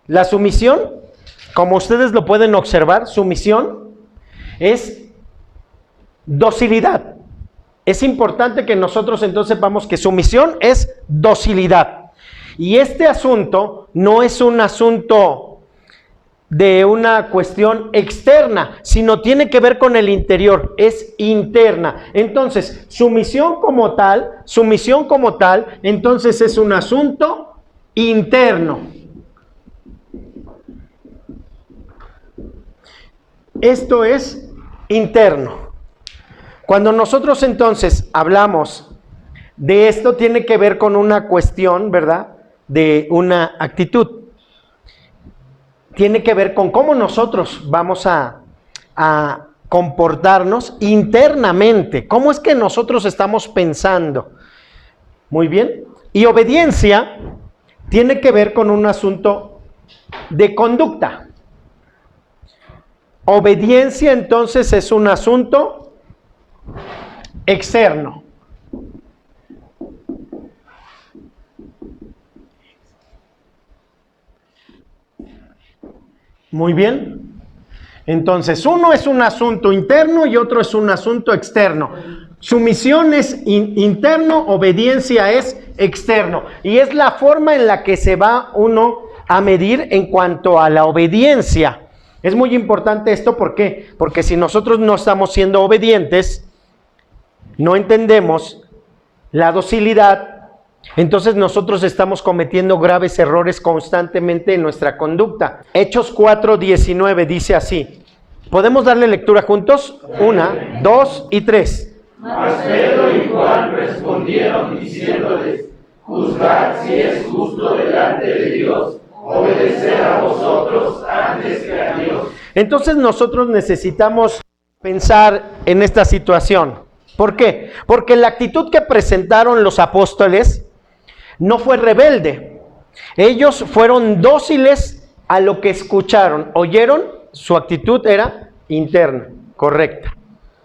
La sumisión, como ustedes lo pueden observar, sumisión es docilidad. Es importante que nosotros entonces sepamos que sumisión es docilidad. Y este asunto no es un asunto de una cuestión externa, sino tiene que ver con el interior, es interna. Entonces, sumisión como tal, entonces es un asunto interno. Esto es interno. Cuando nosotros entonces hablamos de esto, tiene que ver con una cuestión, ¿verdad? De una actitud. Tiene que ver con cómo nosotros vamos a comportarnos internamente. ¿Cómo es que nosotros estamos pensando? Muy bien. Y obediencia tiene que ver con un asunto de conducta. Obediencia entonces es un asunto externo. Muy bien. Entonces, uno es un asunto interno y otro es un asunto externo. Sumisión es interno, obediencia es externo. Y es la forma en la que se va uno a medir en cuanto a la obediencia. Es muy importante esto, ¿por qué? Porque si nosotros no estamos siendo obedientes, no entendemos la docilidad, entonces nosotros estamos cometiendo graves errores constantemente en nuestra conducta. Hechos 4:19 dice así. ¿Podemos darle lectura juntos? 1, 2 y 3. Mas Pedro y Juan respondieron diciéndoles: juzgad si es justo delante de Dios obedecer a vosotros antes que a Dios. Entonces nosotros necesitamos pensar en esta situación. ¿Por qué? Porque la actitud que presentaron los apóstoles no fue rebelde. Ellos fueron dóciles a lo que escucharon. ¿Oyeron? Su actitud era interna, correcta.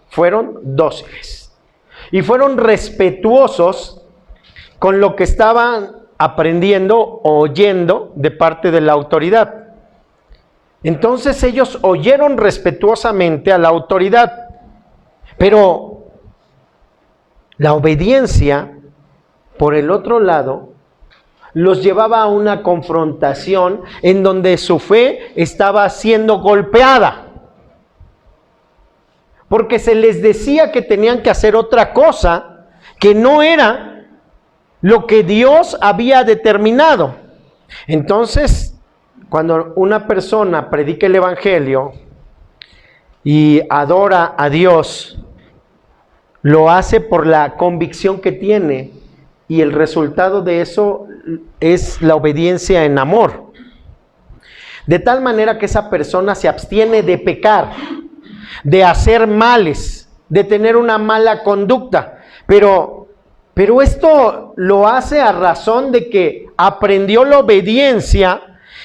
Fueron dóciles. Y fueron respetuosos con lo que estaban aprendiendo o oyendo de parte de la autoridad. Entonces ellos oyeron respetuosamente a la autoridad, pero la obediencia, por el otro lado, los llevaba a una confrontación en donde su fe estaba siendo golpeada, porque se les decía que tenían que hacer otra cosa que no era lo que Dios había determinado. Entonces, cuando una persona predica el evangelio y adora a Dios, lo hace por la convicción que tiene, y el resultado de eso es la obediencia en amor. De tal manera que esa persona se abstiene de pecar, de hacer males, de tener una mala conducta, pero esto lo hace a razón de que aprendió la obediencia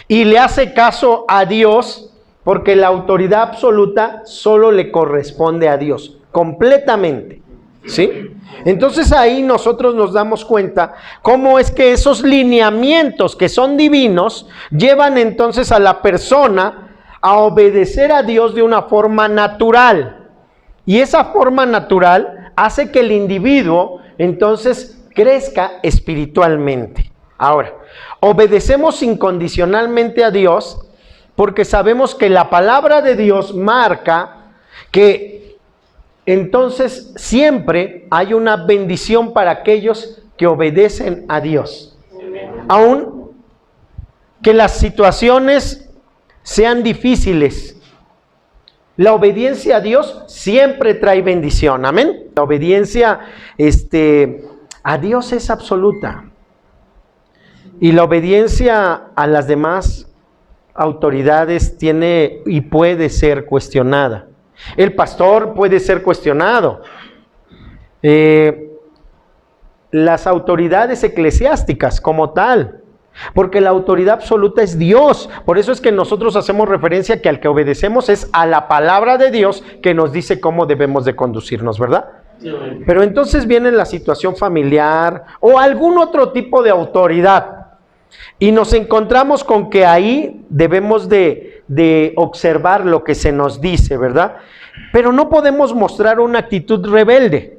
y le hace caso a Dios, porque la autoridad absoluta solo le corresponde a Dios, completamente. ¿Sí? Entonces ahí nosotros nos damos cuenta cómo es que esos lineamientos que son divinos llevan entonces a la persona a obedecer a Dios de una forma natural. Y esa forma natural hace que el individuo entonces crezca espiritualmente. Ahora, obedecemos incondicionalmente a Dios porque sabemos que la palabra de Dios marca que entonces siempre hay una bendición para aquellos que obedecen a Dios. Aun que las situaciones sean difíciles, la obediencia a Dios siempre trae bendición. Amén. La obediencia a Dios es absoluta. Y la obediencia a las demás autoridades tiene y puede ser cuestionada. El pastor puede ser cuestionado. Las autoridades eclesiásticas como tal. Porque la autoridad absoluta es Dios. Por eso es que nosotros hacemos referencia que al que obedecemos es a la palabra de Dios que nos dice cómo debemos de conducirnos, ¿verdad? Pero entonces viene la situación familiar o algún otro tipo de autoridad y nos encontramos con que ahí debemos de observar lo que se nos dice, ¿verdad? Pero no podemos mostrar una actitud rebelde.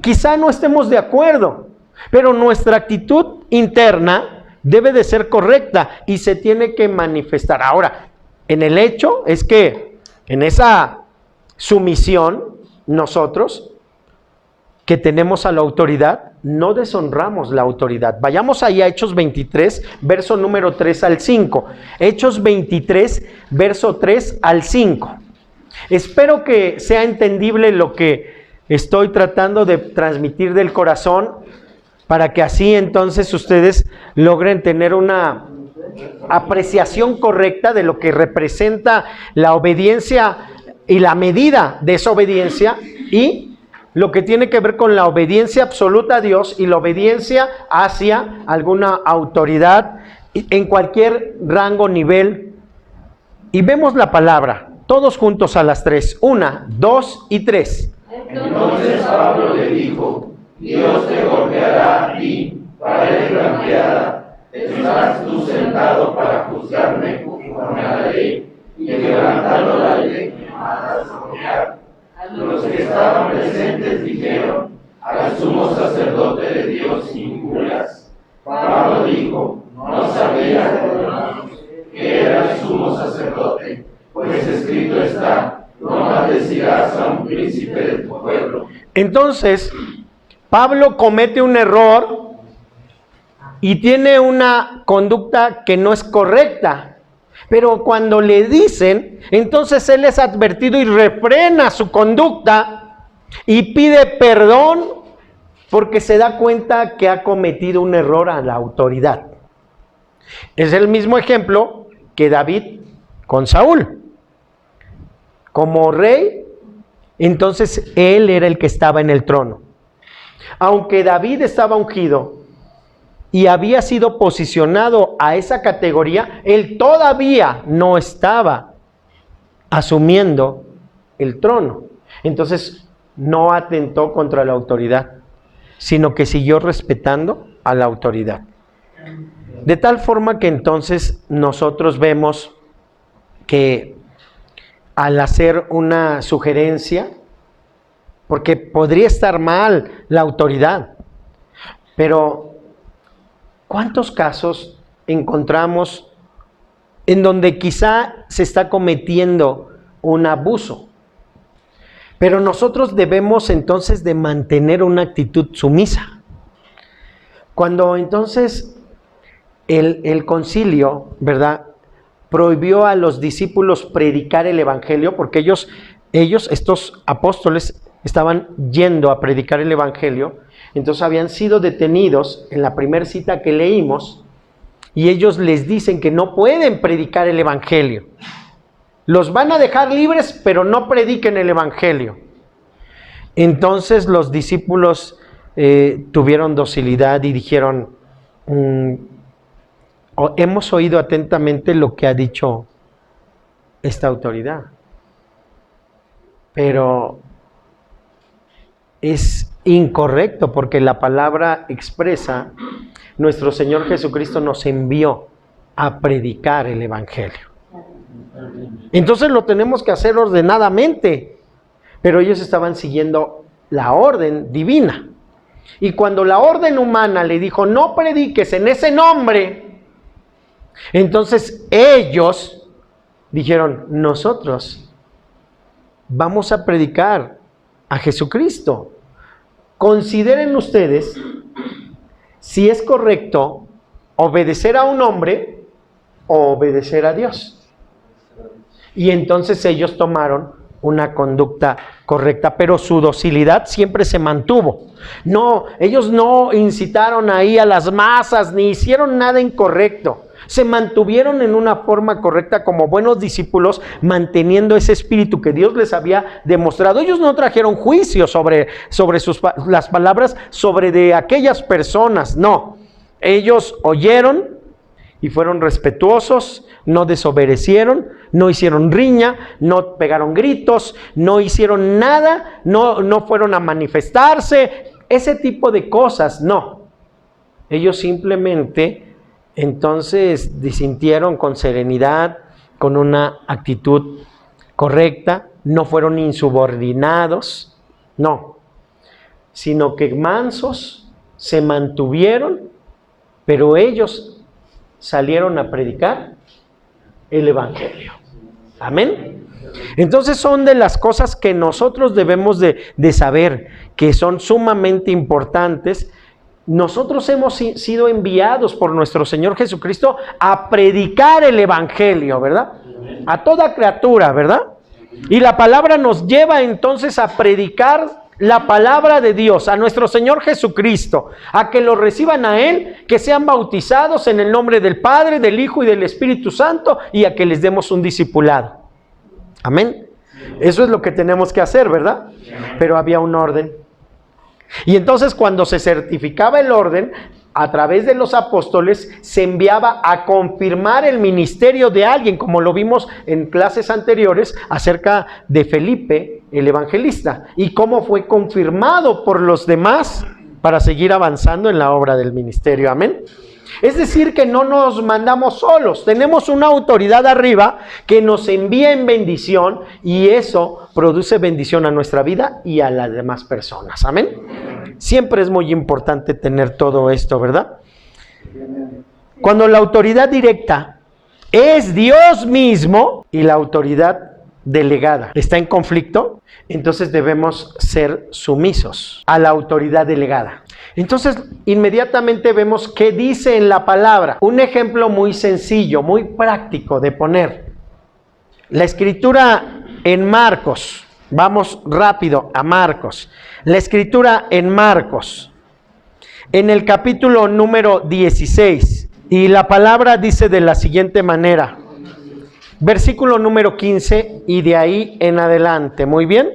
Quizá no estemos de acuerdo, pero nuestra actitud interna debe de ser correcta y se tiene que manifestar. Ahora, en el hecho es que en esa sumisión, nosotros que tenemos a la autoridad, no deshonramos la autoridad. Vayamos ahí a Hechos 23, verso número 3 al 5. Hechos 23, verso 3 al 5. Espero que sea entendible lo que estoy tratando de transmitir del corazón, para que así entonces ustedes logren tener una apreciación correcta de lo que representa la obediencia y la medida de esa obediencia y lo que tiene que ver con la obediencia absoluta a Dios y la obediencia hacia alguna autoridad en cualquier rango, nivel. Y vemos la palabra, todos juntos a las 3, 1, 2 y 3. Entonces Pablo le dijo: Dios te golpeará a ti, pared blanqueada. Estás tú sentado para juzgarme conforme a la ley, y quebrantando la ley me mandas a golpear. Los que estaban presentes dijeron: al sumo sacerdote de Dios injurias. Pablo dijo: no sabía, hermanos, que era el sumo sacerdote, pues escrito está: no maldecirás a un príncipe de tu pueblo. Entonces, Pablo comete un error y tiene una conducta que no es correcta. Pero cuando le dicen, entonces él es advertido y refrena su conducta y pide perdón porque se da cuenta que ha cometido un error a la autoridad. Es el mismo ejemplo que David con Saúl. Como rey, entonces él era el que estaba en el trono. Aunque David estaba ungido y había sido posicionado a esa categoría, él todavía no estaba asumiendo el trono. Entonces no atentó contra la autoridad, sino que siguió respetando a la autoridad. De tal forma que entonces nosotros vemos que al hacer una sugerencia, porque podría estar mal la autoridad, pero ¿cuántos casos encontramos en donde quizá se está cometiendo un abuso? Pero nosotros debemos entonces de mantener una actitud sumisa. Cuando entonces el concilio, ¿verdad?, prohibió a los discípulos predicar el evangelio, porque ellos, estos apóstoles, estaban yendo a predicar el evangelio. Entonces habían sido detenidos en la primera cita que leímos y ellos les dicen que no pueden predicar el evangelio. Los van a dejar libres, pero no prediquen el evangelio. Entonces los discípulos tuvieron docilidad y dijeron: hemos oído atentamente lo que ha dicho esta autoridad, pero es incorrecto, porque la palabra expresa: nuestro Señor Jesucristo nos envió a predicar el evangelio. Entonces lo tenemos que hacer ordenadamente, pero ellos estaban siguiendo la orden divina. Y cuando la orden humana le dijo: no prediques en ese nombre, entonces ellos dijeron: nosotros vamos a predicar a Jesucristo. Consideren ustedes si es correcto obedecer a un hombre o obedecer a Dios. Y entonces ellos tomaron una conducta correcta, pero su docilidad siempre se mantuvo. No, ellos no incitaron ahí a las masas, ni hicieron nada incorrecto. Se mantuvieron en una forma correcta como buenos discípulos, manteniendo ese espíritu que Dios les había demostrado. Ellos no trajeron juicio sobre las palabras sobre de aquellas personas, no. Ellos oyeron y fueron respetuosos, no desobedecieron, no hicieron riña, no pegaron gritos, no hicieron nada, no fueron a manifestarse, ese tipo de cosas, no. Ellos simplemente entonces disintieron con serenidad, con una actitud correcta, no fueron insubordinados, no, sino que mansos se mantuvieron, pero ellos salieron a predicar el evangelio. Amén. Entonces son de las cosas que nosotros debemos de saber, que son sumamente importantes. Nosotros hemos sido enviados por nuestro Señor Jesucristo a predicar el evangelio, ¿verdad? A toda criatura, ¿verdad? Y la palabra nos lleva entonces a predicar la palabra de Dios, a nuestro Señor Jesucristo, a que lo reciban a Él, que sean bautizados en el nombre del Padre, del Hijo y del Espíritu Santo, y a que les demos un discipulado. Amén. Eso es lo que tenemos que hacer, ¿verdad? Pero había un orden. Y entonces cuando se certificaba el orden, a través de los apóstoles se enviaba a confirmar el ministerio de alguien, como lo vimos en clases anteriores acerca de Felipe, el evangelista, y cómo fue confirmado por los demás para seguir avanzando en la obra del ministerio. Amén. Es decir, que no nos mandamos solos, tenemos una autoridad arriba que nos envía en bendición, y eso produce bendición a nuestra vida y a las demás personas. Amén. Siempre es muy importante tener todo esto, ¿verdad? Cuando la autoridad directa es Dios mismo y la autoridad delegada está en conflicto, entonces debemos ser sumisos a la autoridad delegada. Entonces, inmediatamente vemos qué dice en la palabra. Un ejemplo muy sencillo, muy práctico de poner. La escritura en Marcos. Vamos rápido a Marcos. La escritura en Marcos, en el capítulo número 16. Y la palabra dice de la siguiente manera. Versículo número 15 y de ahí en adelante. ¿Muy bien?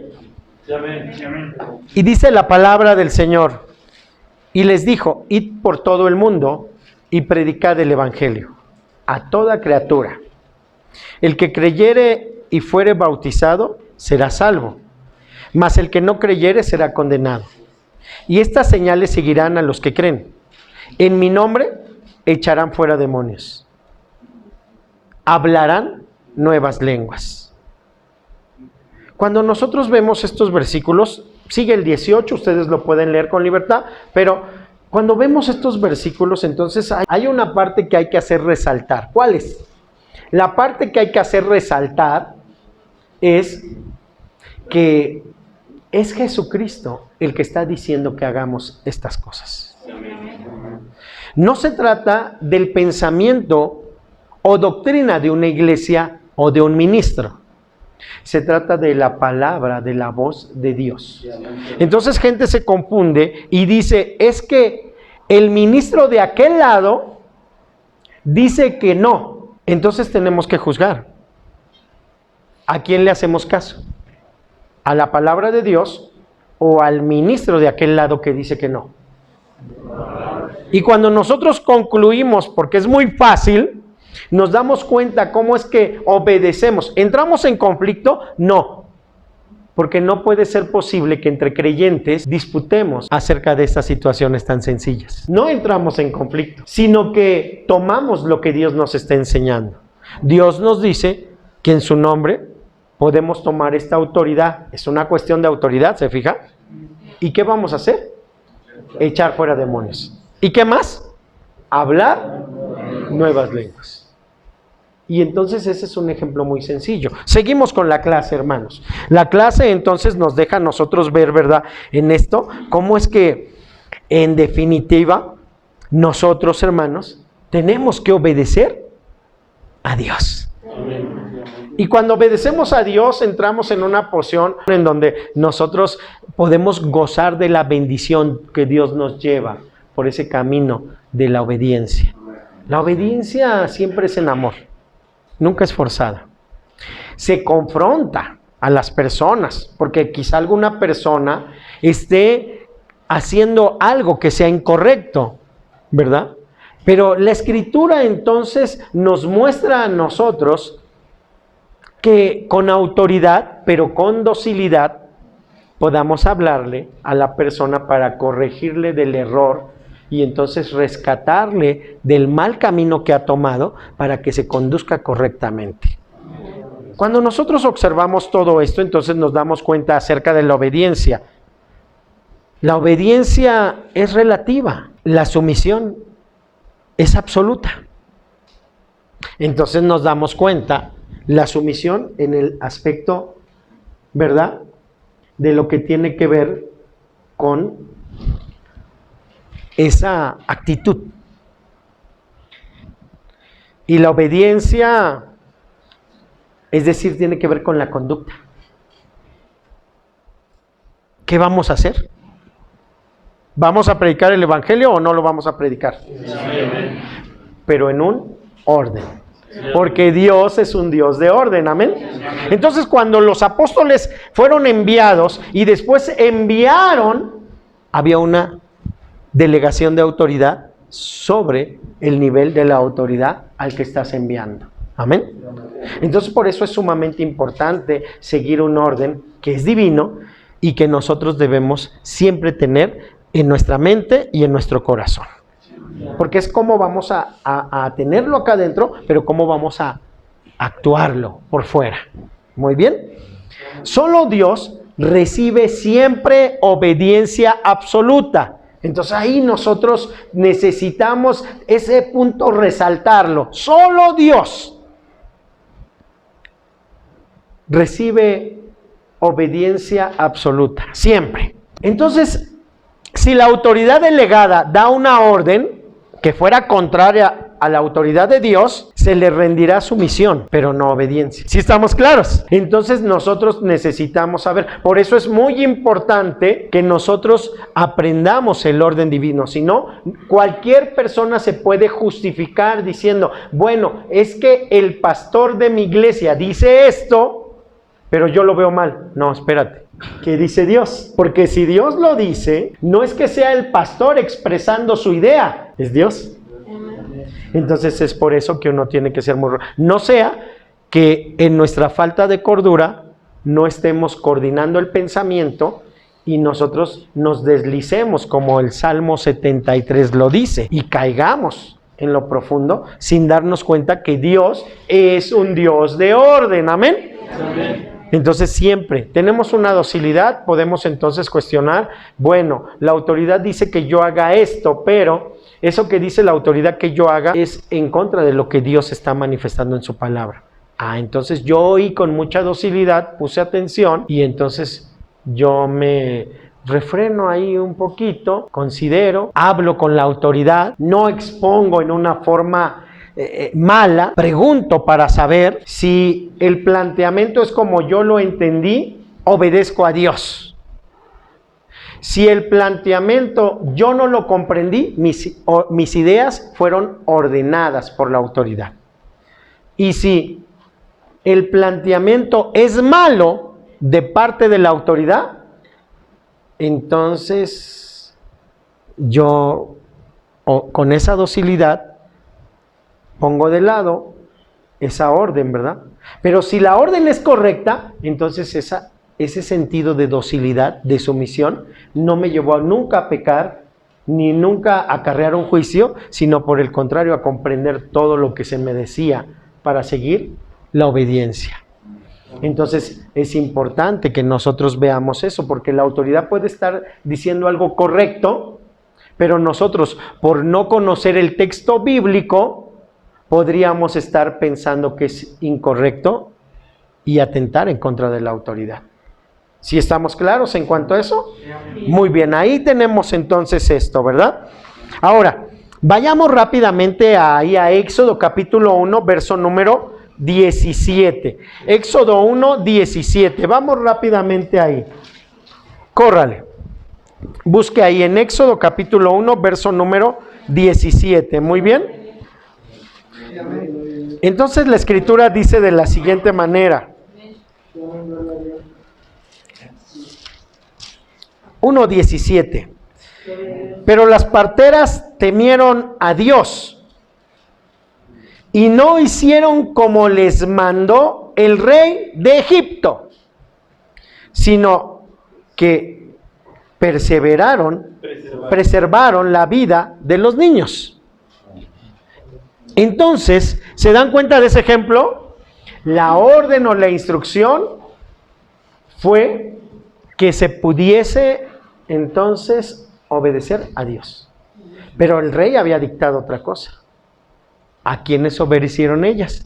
Y dice la palabra del Señor. Y les dijo, id por todo el mundo y predicad el evangelio a toda criatura. El que creyere y fuere bautizado será salvo, mas el que no creyere será condenado. Y estas señales seguirán a los que creen. En mi nombre echarán fuera demonios. Hablarán nuevas lenguas. Cuando nosotros vemos estos versículos, sigue el 18, ustedes lo pueden leer con libertad, pero cuando vemos estos versículos, entonces hay una parte que hay que hacer resaltar. ¿Cuál es? La parte que hay que hacer resaltar es que es Jesucristo el que está diciendo que hagamos estas cosas. No se trata del pensamiento o doctrina de una iglesia o de un ministro. Se trata de la palabra, de la voz de Dios. Entonces gente se confunde y dice, es que el ministro de aquel lado dice que no. Entonces tenemos que juzgar. ¿A quién le hacemos caso? ¿A la palabra de Dios o al ministro de aquel lado que dice que no? Y cuando nosotros concluimos, porque es muy fácil, nos damos cuenta cómo es que obedecemos. ¿Entramos en conflicto? No. Porque no puede ser posible que entre creyentes disputemos acerca de estas situaciones tan sencillas. No entramos en conflicto, sino que tomamos lo que Dios nos está enseñando. Dios nos dice que en su nombre podemos tomar esta autoridad. Es una cuestión de autoridad, ¿se fija? ¿Y qué vamos a hacer? Echar fuera demonios. ¿Y qué más? Hablar nuevas lenguas. Y entonces ese es un ejemplo muy sencillo. Seguimos con la clase, hermanos. La clase entonces nos deja a nosotros ver, ¿verdad? En esto, cómo es que, en definitiva, nosotros, hermanos, tenemos que obedecer a Dios. Y cuando obedecemos a Dios, entramos en una posición en donde nosotros podemos gozar de la bendición que Dios nos lleva por ese camino de la obediencia. La obediencia siempre es en amor. Nunca es forzada. Se confronta a las personas, porque quizá alguna persona esté haciendo algo que sea incorrecto, ¿verdad? Pero la Escritura entonces nos muestra a nosotros que con autoridad, pero con docilidad, podamos hablarle a la persona para corregirle del error y entonces rescatarle del mal camino que ha tomado para que se conduzca correctamente. Cuando nosotros observamos todo esto, entonces nos damos cuenta acerca de la obediencia. La obediencia es relativa, la sumisión es absoluta. Entonces nos damos cuenta, la sumisión en el aspecto, ¿verdad?, de lo que tiene que ver con esa actitud. Y la obediencia, es decir, tiene que ver con la conducta. ¿Qué vamos a hacer? ¿Vamos a predicar el evangelio o no lo vamos a predicar? Sí. Pero en un orden. Porque Dios es un Dios de orden, amén. Entonces, cuando los apóstoles fueron enviados y después enviaron, había una delegación de autoridad sobre el nivel de la autoridad al que estás enviando, amén. Entonces, por eso es sumamente importante seguir un orden que es divino y que nosotros debemos siempre tener en nuestra mente y en nuestro corazón. Porque es cómo vamos a tenerlo acá adentro, pero cómo vamos a actuarlo por fuera. Muy bien. Solo Dios recibe siempre obediencia absoluta. Entonces ahí nosotros necesitamos ese punto resaltarlo. Solo Dios recibe obediencia absoluta, siempre. Entonces, si la autoridad delegada da una orden que fuera contraria a la autoridad de Dios, se le rendirá sumisión, pero no obediencia. ¿Sí estamos claros? Entonces nosotros necesitamos saber. Por eso es muy importante que nosotros aprendamos el orden divino. Si no, cualquier persona se puede justificar diciendo, bueno, es que el pastor de mi iglesia dice esto, pero yo lo veo mal. No, espérate. ¿Qué dice Dios? Porque si Dios lo dice, no es que sea el pastor expresando su idea, es Dios. Entonces es por eso que uno tiene que ser muy... No sea que en nuestra falta de cordura no estemos coordinando el pensamiento y nosotros nos deslicemos, como el Salmo 73 lo dice, y caigamos en lo profundo sin darnos cuenta que Dios es un Dios de orden. Amén. Amén. Entonces siempre tenemos una docilidad, podemos entonces cuestionar, bueno, la autoridad dice que yo haga esto, pero eso que dice la autoridad que yo haga es en contra de lo que Dios está manifestando en su palabra. Entonces yo oí con mucha docilidad, puse atención y entonces yo me refreno ahí un poquito, considero, hablo con la autoridad, no expongo en una forma mala, pregunto para saber si el planteamiento es como yo lo entendí, obedezco a Dios. Si el planteamiento yo no lo comprendí, mis ideas fueron ordenadas por la autoridad. Y si el planteamiento es malo de parte de la autoridad, entonces yo con esa docilidad pongo de lado esa orden, ¿verdad? Pero si la orden es correcta, entonces ese sentido de docilidad, de sumisión, no me llevó nunca a pecar, ni nunca a acarrear un juicio, sino por el contrario, a comprender todo lo que se me decía para seguir la obediencia. Entonces es importante que nosotros veamos eso, porque la autoridad puede estar diciendo algo correcto, pero nosotros, por no conocer el texto bíblico, podríamos estar pensando que es incorrecto y atentar en contra de la autoridad. ¿Sí estamos claros en cuanto a eso? Muy bien, ahí tenemos entonces esto, ¿verdad? Ahora, vayamos rápidamente ahí a Éxodo capítulo 1, verso número 17. Éxodo 1, 17. Vamos rápidamente ahí. Córrale. Busque ahí en Éxodo capítulo 1, verso número 17. Muy bien. Entonces la escritura dice de la siguiente manera. 1:17. Pero las parteras temieron a Dios y no hicieron como les mandó el rey de Egipto, sino que preservaron la vida de los niños. Entonces, ¿se dan cuenta de ese ejemplo? La orden o la instrucción fue que se pudiese entonces obedecer a Dios. Pero el rey había dictado otra cosa. ¿A quiénes obedecieron ellas?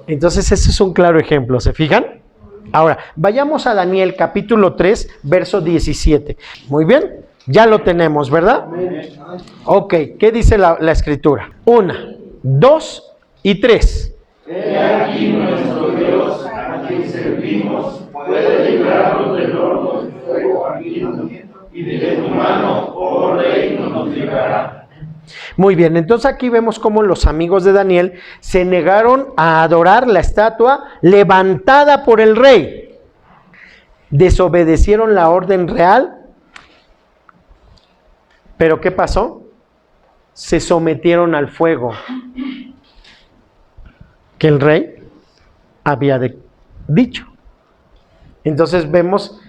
Entonces, ese es un claro ejemplo, ¿se fijan? Ahora, vayamos a Daniel capítulo 3, verso 17. Muy bien, ya lo tenemos, ¿verdad? Ok, ¿qué dice la escritura? 1, 2 y 3. He aquí nuestro Dios, a quien servimos, puede librarnos del horno de fuego ardiendo, y de tu mano, oh rey, nos librará. Muy bien, entonces aquí vemos cómo los amigos de Daniel se negaron a adorar la estatua levantada por el rey. Desobedecieron la orden real. ¿Pero qué pasó? Se sometieron al fuego que el rey había dicho. Entonces vemos,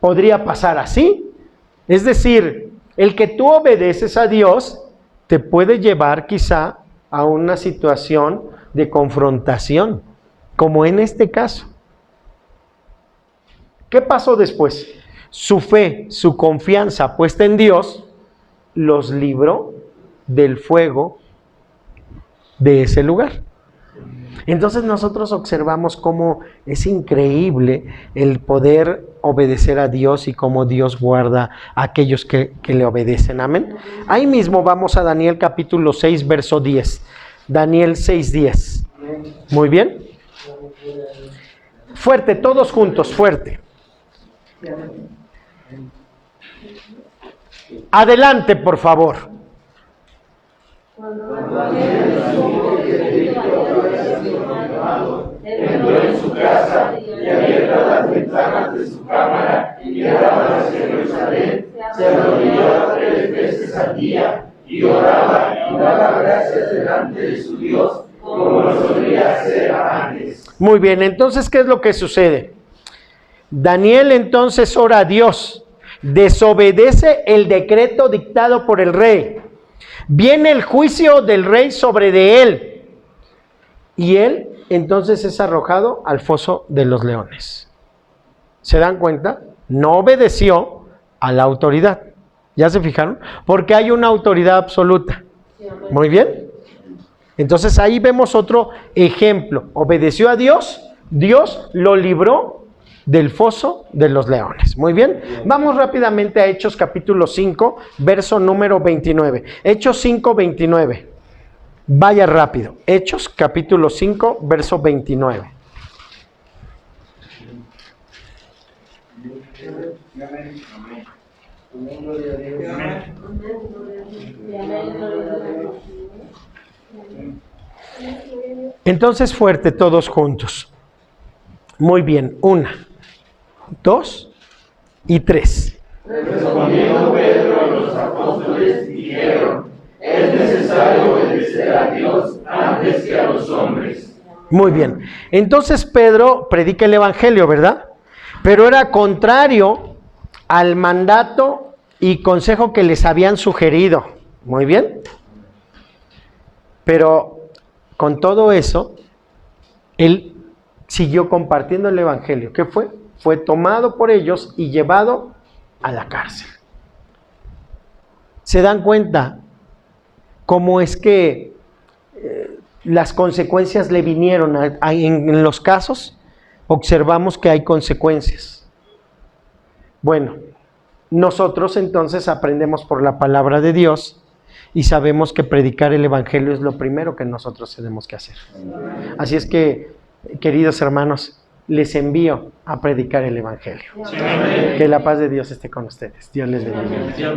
podría pasar así. Es decir, el que tú obedeces a Dios te puede llevar quizá a una situación de confrontación, como en este caso. ¿Qué pasó después? Su fe, su confianza puesta en Dios, los libró del fuego de ese lugar. Entonces nosotros observamos cómo es increíble el poder obedecer a Dios y cómo Dios guarda a aquellos que le obedecen. Amén. Ahí mismo vamos a Daniel capítulo 6, verso 10. Daniel 6, 10. Muy bien. Fuerte, todos juntos, fuerte. Adelante, por favor. Entró en su casa y abiertas las ventanas de su cámara y miraba hacia Jerusalén, se arrodillaba 3 veces al día y oraba y daba gracias delante de su Dios, como lo solía hacer antes. Muy bien, entonces, ¿qué es lo que sucede? Daniel entonces ora a Dios, desobedece el decreto dictado por el rey. Viene el juicio del rey sobre de él. Y él entonces es arrojado al foso de los leones. ¿Se dan cuenta? No obedeció a la autoridad. ¿Ya se fijaron? Porque hay una autoridad absoluta. Muy bien. Entonces ahí vemos otro ejemplo. Obedeció a Dios, Dios lo libró del foso de los leones. Muy bien. Vamos rápidamente a Hechos capítulo 5, verso número 29. Hechos 5, 29. Vaya rápido. Hechos capítulo 5, verso 29. Entonces fuerte todos juntos. Muy bien. 1, 2 y 3. Respondiendo Pedro y los apóstoles dijeron: es necesario obedecer a Dios antes que a los hombres. Muy bien. Entonces Pedro predica el evangelio, ¿verdad? Pero era contrario al mandato y consejo que les habían sugerido. Muy bien. Pero con todo eso, él siguió compartiendo el evangelio. ¿Qué fue? Fue tomado por ellos y llevado a la cárcel. ¿Se dan cuenta cómo es que las consecuencias le vinieron en los casos? Observamos que hay consecuencias. Bueno, nosotros entonces aprendemos por la palabra de Dios y sabemos que predicar el evangelio es lo primero que nosotros tenemos que hacer. Así es que, queridos hermanos, les envío a predicar el evangelio. Que la paz de Dios esté con ustedes. Dios les bendiga.